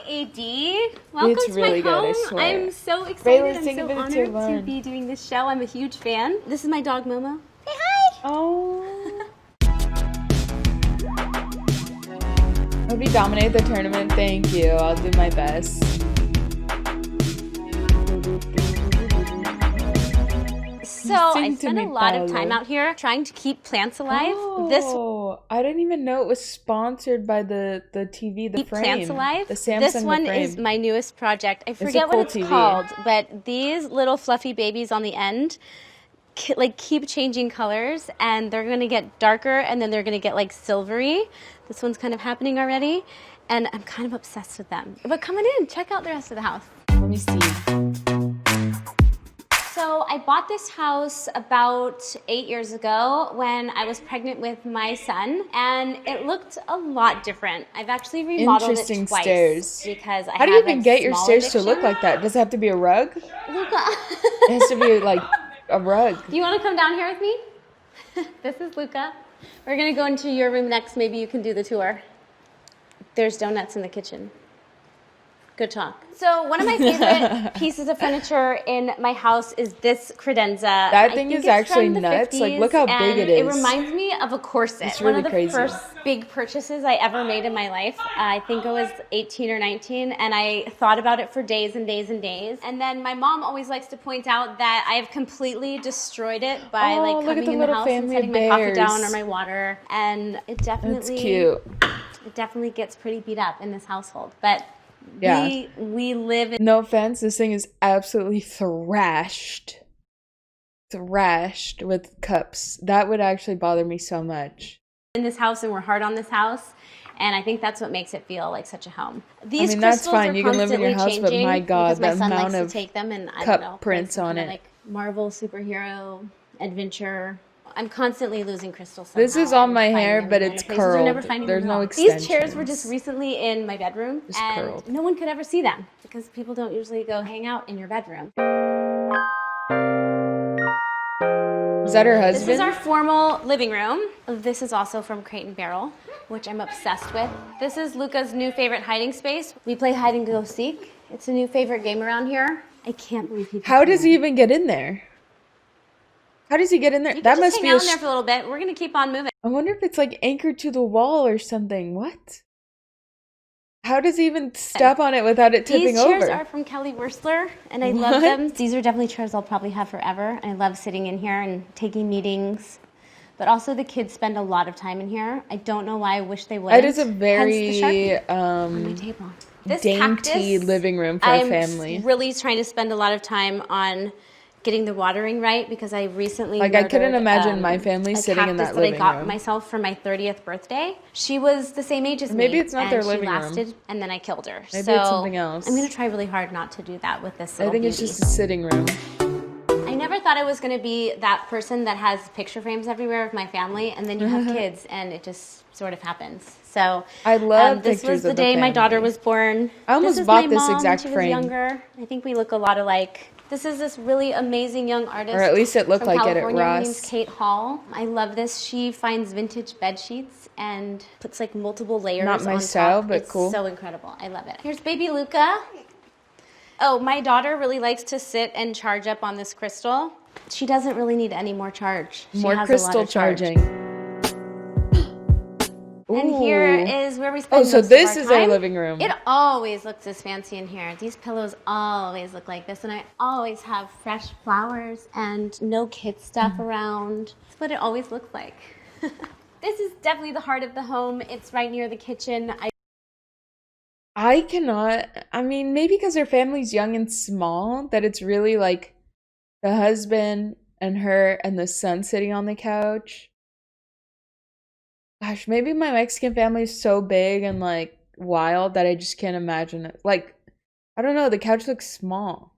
AD. Welcome it's really to my good, home. I swear. I'm so excited. Bailey, I'm so honored to be doing this show. I'm a huge fan. This is my dog Momo. Say hi. Oh. Hope you dominate the tournament. Thank you. I'll do my best. So I spend a lot of time out here trying to keep plants alive. Oh, I didn't even know it was sponsored by the TV, the keep frame. plants alive. The Samsung This one the frame. is my newest project. I forget cool what it's TV. called, but these little fluffy babies on the end keep changing colors, and they're gonna get darker, and then they're gonna get like silvery. This one's kind of happening already, and I'm kind of obsessed with them. But come on in, check out the rest of the house. Let me see. So I bought this house about 8 years ago when I was pregnant with my son, and it looked a lot different. I've actually remodeled it twice. Stairs. Because I How do you even get your stairs to look like that? Does it have to be a rug? Luca. It has to be like a rug. Do you want to come down here with me? This is Luca. We're gonna go into your room next. Maybe you can do the tour. There's donuts in the kitchen. Good talk. So one of my favorite pieces of furniture in my house is this credenza. That thing is actually nuts. Like, look how big it is. It reminds me of a corset. It's really crazy. One of the first big purchases I ever made in my life. I think I was 18 or 19, and I thought about it for days and days and days. And then my mom always likes to point out that I have completely destroyed it by coming in the house and setting my coffee down or my water. And it definitely, that's cute. It definitely gets pretty beat up in this household, but. Yeah. We live in... No offense, this thing is absolutely thrashed with cups. That would actually bother me so much. In this house, and we're hard on this house, and I think that's what makes it feel like such a home. These that's fine. You can live in your house, but my God, the amount of take them and, cup prints on it. Like Marvel superhero adventure. I'm constantly losing crystals somehow. This is on my hair, but it's curled. There's no extensions. These chairs were just recently in my bedroom, and no one could ever see them because people don't usually go hang out in your bedroom. Is that her husband? This is our formal living room. This is also from Crate and Barrel, which I'm obsessed with. This is Luca's new favorite hiding space. We play hide and go seek. It's a new favorite game around here. I can't believe he. How does he even get in there? How does he get in there? That must be hang out in there for a little bit. We're gonna keep on moving. I wonder if it's like anchored to the wall or something. What? How does he even step on it without it tipping over? These chairs are from Kelly Wearstler, and I love them. These are definitely chairs I'll probably have forever. I love sitting in here and taking meetings. But also the kids spend a lot of time in here. I don't know why. I wish they would. It is a very on my table. This dainty cactus, living room for a family. I'm really trying to spend a lot of time on getting the watering right because I recently I couldn't imagine my family sitting in that living room. I got myself for my 30th birthday. She was the same age as me. Maybe it's not their living room. And then I killed her. Maybe it's something else. I'm gonna try really hard not to do that with this little I think it's just a sitting room. I never thought I was gonna be that person that has picture frames everywhere of my family, and then you have kids, and it just sort of happens. So I love this was the day my daughter was born. I almost bought this exact frame. She was younger. I think we look a lot alike. This is this really amazing young artist. Or at least it looked like it at Ross. Her name's Kate Hall. I love this. She finds vintage bed sheets and puts like multiple layers on top. Not my style, but cool. It's so incredible. I love it. Here's baby Luca. Oh, my daughter really likes to sit and charge up on this crystal. She doesn't really need any more charge. More crystal charging. And here is where we spend most of our time. Oh, so this is our living room. It always looks this fancy in here. These pillows always look like this, and I always have fresh flowers and no kid stuff around. That's what it always looks like. This is definitely the heart of the home. It's right near the kitchen. I cannot, I mean, maybe because her family's young and small, that it's really like the husband and her and the son sitting on the couch. Gosh, maybe my Mexican family is so big and like wild that I just can't imagine it. Like, I don't know, the couch looks small.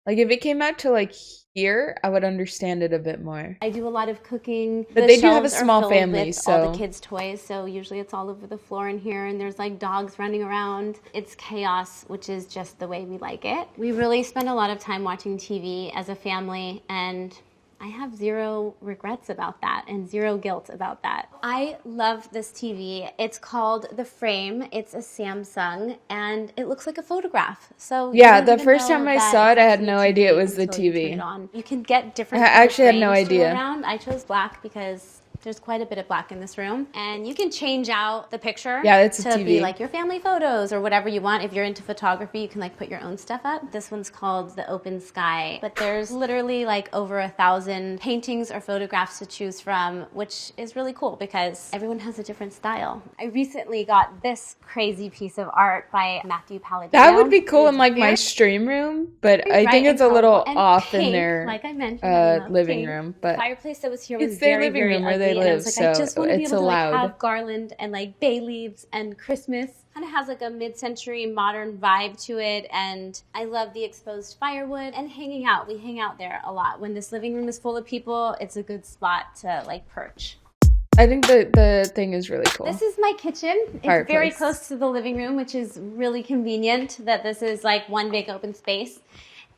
Like if it came out to like here, I would understand it a bit more. I do a lot of cooking. But they do have a small family, so all the kids' toys, so usually it's all over the floor in here, and there's like dogs running around. It's chaos, which is just the way we like it. We really spend a lot of time watching TV as a family, and I have zero regrets about that and zero guilt about that. I love this TV. It's called The Frame. It's a Samsung and it looks like a photograph. So you Yeah, wouldn't the even first know time I that saw it's it, I had actually a no idea it TV was the until you turn it TV. on. You can get different I color actually had no frames to go idea. around. I chose black because there's quite a bit of black in this room. And you can change out the picture Yeah, it's a to TV. be like your family photos or whatever you want. If you're into photography, you can like put your own stuff up. This one's called The Open Sky. But there's literally like over 1,000 paintings or photographs to choose from, which is really cool because everyone has a different style. I recently got this crazy piece of art by Matthew Palladino. That would be cool It's in like my very stream room, but I bright think and it's a little colorful and off in pink, their like I mentioned, I love living pink. room. The But fireplace that was here was it's their very, living very room where ugly, they and I live, was like, I so just want to be it's able to like allowed. have garland and like bay leaves and Christmas. Kind of has like a mid-century modern vibe to it, and I love the exposed firewood and hanging out. We hang out there a lot. When this living room is full of people, it's a good spot to like perch. I think the thing is really cool. This is my kitchen. It's very Fireplace. close to the living room, which is really convenient that this is like one big open space.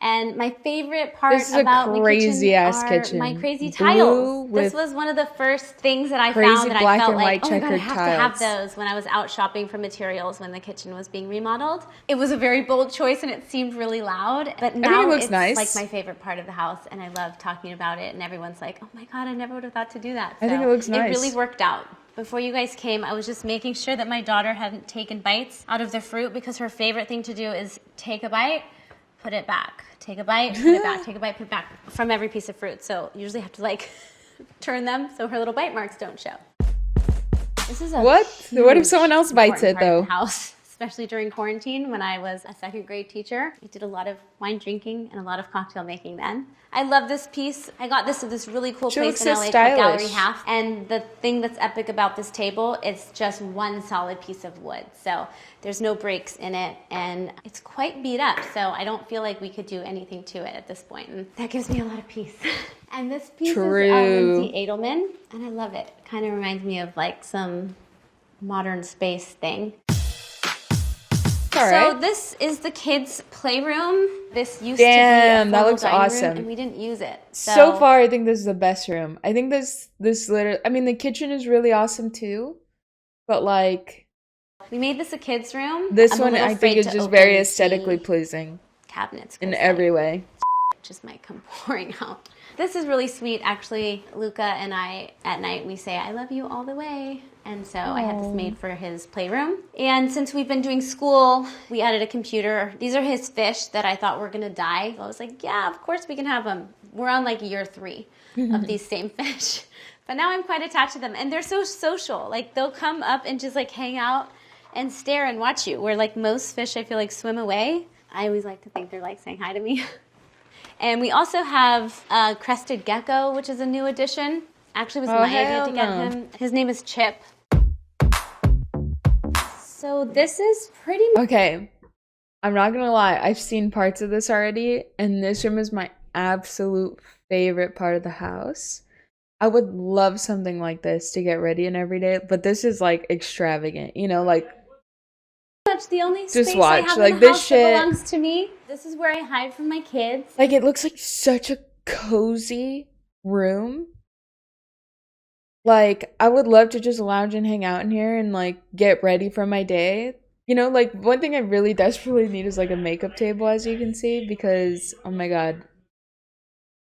And my favorite part This is a about my crazy ass kitchen are kitchen. my crazy Blue tiles. This with was one of the first things that I crazy found that I black felt and like, white oh my God, I checkered have to have tiles. those when I was out shopping for materials when the kitchen was being remodeled. It was a very bold choice and it seemed really loud, but now it looks it's nice. like my favorite part of the house and I love talking about it and everyone's like, oh my God, I never would have thought to do that. I think it looks nice. It really worked out. Before you guys came, I was just making sure that my daughter hadn't taken bites out of the fruit because her favorite thing to do is take a bite, put it back. Take a bite, put it back, take a bite, put it back from every piece of fruit. So you usually have to like turn them so her little bite marks don't show. This is a What? What if huge, someone else bites important it, part of though? the house, especially during quarantine when I was a second grade teacher. I did a lot of wine drinking and a lot of cocktail making then. I love this piece. I got this at this really cool She place looks in so LA called Gallery stylish. Half. And the thing that's epic about this table, it's just one solid piece of wood. So there's no breaks in it and it's quite beat up. So I don't feel like we could do anything to it at this point. And that gives me a lot of peace. And this piece True. is Lindsay Edelman and I love it. It kind of reminds me of like some modern space thing. All So right. this is the kids' playroom. This used Damn, to be a that formal looks dining room, awesome. and we didn't use it. So far, I think this is the best room. I think this literally. I mean, the kitchen is really awesome too, but like we made this a kids' room. this I'm a one, little I think afraid is to just open very the aesthetically pleasing cabinets in 'cause, every like, way. just might come pouring out. This is really sweet, actually. Luca and I, at night, we say, I love you all the way. And so I had this made for his playroom. And since we've been doing school, we added a computer. These are his fish that I thought were gonna die. So I was like, yeah, of course we can have them. We're on like year 3 of these same fish. But now I'm quite attached to them. And they're so social. Like they'll come up and just like hang out and stare and watch you. Where like most fish, I feel like swim away. I always like to think they're like saying hi to me. And we also have a crested gecko, which is a new addition. Actually, it was my idea to get him. His name is Chip. So this is pretty much... Okay, I'm not gonna lie. I've seen parts of this already, and this room is my absolute favorite part of the house. I would love something like this to get ready in every day, but this is like extravagant. You know, like much the only space just I watch have like in the this house shit. that belongs to me. This is where I hide from my kids. Like it looks like such a cozy room. Like I would love to just lounge and hang out in here and like get ready for my day. You know, like one thing I really desperately need is like a makeup table, as you can see, because oh my God.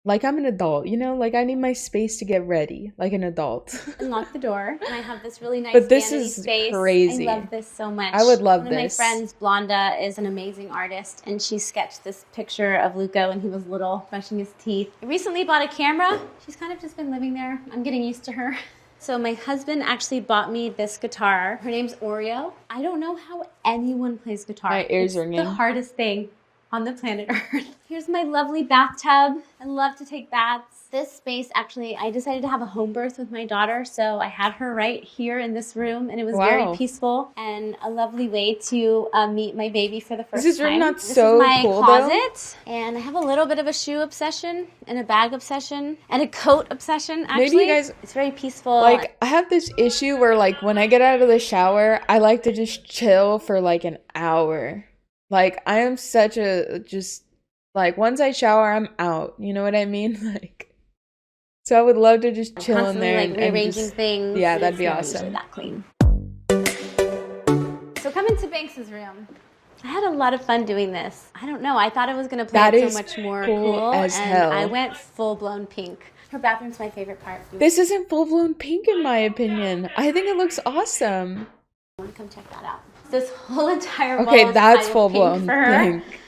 Like I'm an adult, you know, like I need my space to get ready, like an adult. Unlock the door, and I have this really nice But this vanity is space. crazy. I love this so much. I would love One of my this. friends, Blonda, is an amazing artist, and she sketched this picture of Luca when he was little, brushing his teeth. I recently bought a camera. She's kind of just been living there. I'm getting used to her. So my husband actually bought me this guitar. Her name's Oreo. I don't know how anyone plays guitar. My ears It's ringing. the hardest thing on the planet Earth. Here's my lovely bathtub. I love to take baths. This space, actually, I decided to have a home birth with my daughter, so I had her right here in this room, and it was very Wow. peaceful and a lovely way to meet my baby for the first Is this time. room not This so is my cool, though? closet, and I have a little bit of a shoe obsession and a bag obsession and a coat obsession, actually. Maybe you guys- It's very peaceful. Like I have this issue where like when I get out of the shower, I like to just chill for like an hour. Like I am such a just like once I shower, I'm out. You know what I mean? Like So I would love to just chill in constantly there like and rearranging just, things. yeah, that'd It's be never awesome. usually that clean. So coming to Banks's room, I had a lot of fun doing this. I don't know. I thought I was going to play That it so is much more cool cool, as and hell. I went full-blown pink. Her bathroom's my favorite part. This isn't full-blown pink in my opinion. I think it looks awesome. I want to come check that out. This whole entire wall Okay, is that's kind of full-blown pink for her. pink.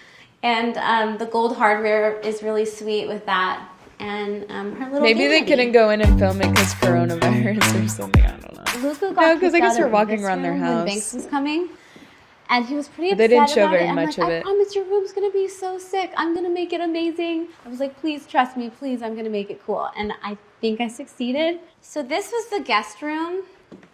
And the gold hardware is really sweet with that. And her little Maybe they vanity. couldn't go in and film it because coronavirus or something. I don't know. Luca got No, 'cause I kicked guess out they're of walking this around their room house. when Banks was coming. And he was pretty But they upset didn't show about very it. I'm much like, of I it. promise your room's gonna be so sick. I'm gonna make it amazing. I was like, please trust me, please, I'm gonna make it cool. And I think I succeeded. So this was the guest room,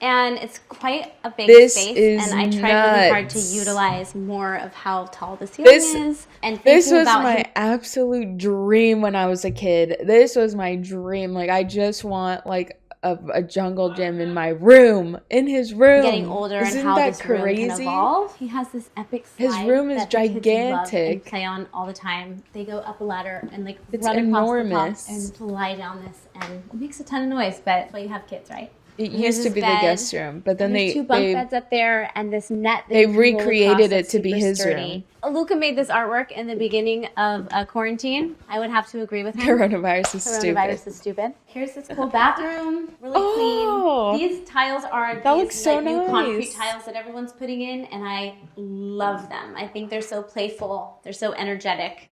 and it's quite a big This space. is And I tried really hard to nuts. utilize more of how tall the ceiling is. And This thinking was about my him. absolute dream when I was a kid. This was my dream. Like, I just want like a jungle gym in my room, in his room. Getting older Isn't and how that this room can crazy? evolve. He has this epic slide His room is that the kids love and gigantic. play on all the time. They go up a ladder and like It's run enormous. across the top and fly down this, and it makes a ton of noise. But that's why you have kids, right? It And here's used to his be the bed, guest room, but then and there's they two bunk they beds up there, and this net. That they you can roll recreated across it that's to be super his sturdy. Luca made this artwork in the beginning of quarantine. I would have to agree with him. coronavirus is stupid. Coronavirus is stupid. Here's this cool bathroom, really Oh, clean. These tiles are that these looks so like, new concrete nice. tiles that everyone's putting in, and I love them. I think they're so playful. They're so energetic.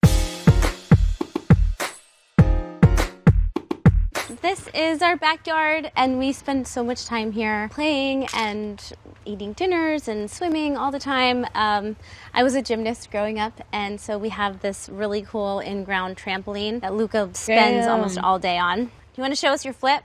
This is our backyard, and we spend so much time here playing and eating dinners and swimming all the time. I was a gymnast growing up, and so we have this really cool in-ground trampoline that Luca spends almost all day on. You want to show us your flip?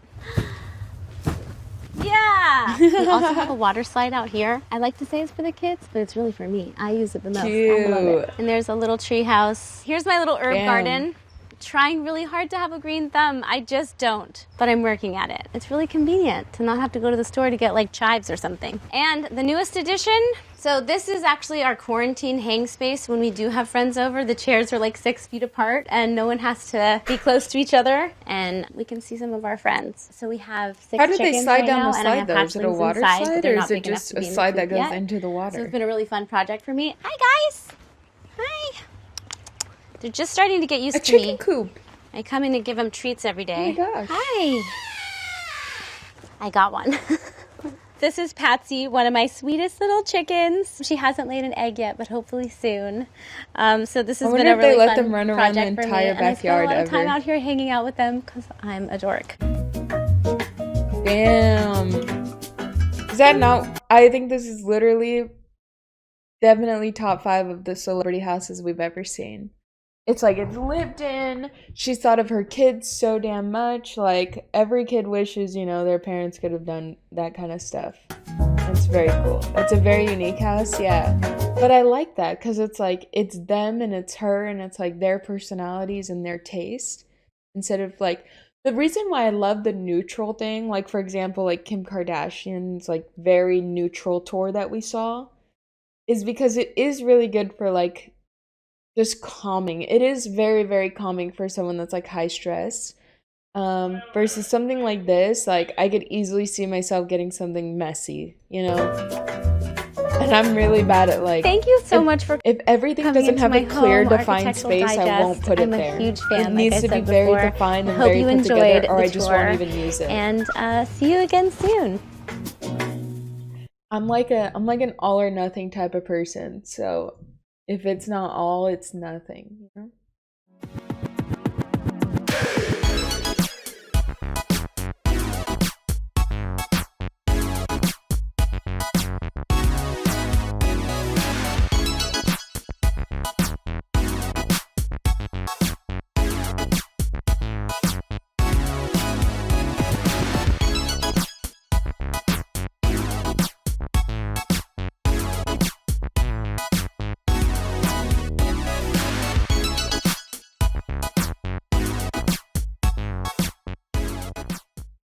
Yeah! We also have a water slide out here. I like to say it's for the kids, but it's really for me. I use it the most. I love it. And there's a little tree house. Here's my little herb garden. Trying really hard to have a green thumb. I just don't, but I'm working at it. It's really convenient to not have to go to the store to get like chives or something. And the newest addition, so this is actually our quarantine hang space when we do have friends over. The chairs are like 6 feet apart and no one has to be close to each other, and we can see some of our friends. So we have 6 How did chickens they slide right down now, the and I slide have though? Is it a hatchlings water inside, but slide they're or not is it big enough just to a be in the slide that coop goes yet. into the So water? it's been a really fun project for me. Hi guys! Hi! They're just starting to get used A to me. chicken coop. I come in and give them treats every day. Oh my gosh. Hi. I got one. This is Patsy, one of my sweetest little chickens. She hasn't laid an egg yet, but hopefully soon. So this has been a really let fun them run around the project for me, entire and I spend a backyard lot of time ever. out here hanging out with them because I'm a dork. Damn. Is that not? I think this is literally definitely top 5 of the celebrity houses we've ever seen. It's like it's lived in. She's thought of her kids so damn much. Like every kid wishes, you know, their parents could have done that kind of stuff. That's very cool. That's a very unique house, yeah. But I like that because it's like it's them and it's her and it's like their personalities and their taste instead of like the reason why I love the neutral thing, like for example, like Kim Kardashian's like very neutral tour that we saw, is because it is really good for like just calming. It is very, very calming for someone that's like high stress. Versus something like this, like I could easily see myself getting something messy, you know? And I'm really bad at like Thank you so much for if everything coming doesn't into have my a clear home, defined Architectural space, I won't Digest. put it I'm there. a huge fan, It like needs I to be said very before. defined and Hope very you put enjoyed together, or the I just won't tour, even use it. and see you again soon. I'm like an all or nothing type of person, so if it's not all, it's nothing, you know?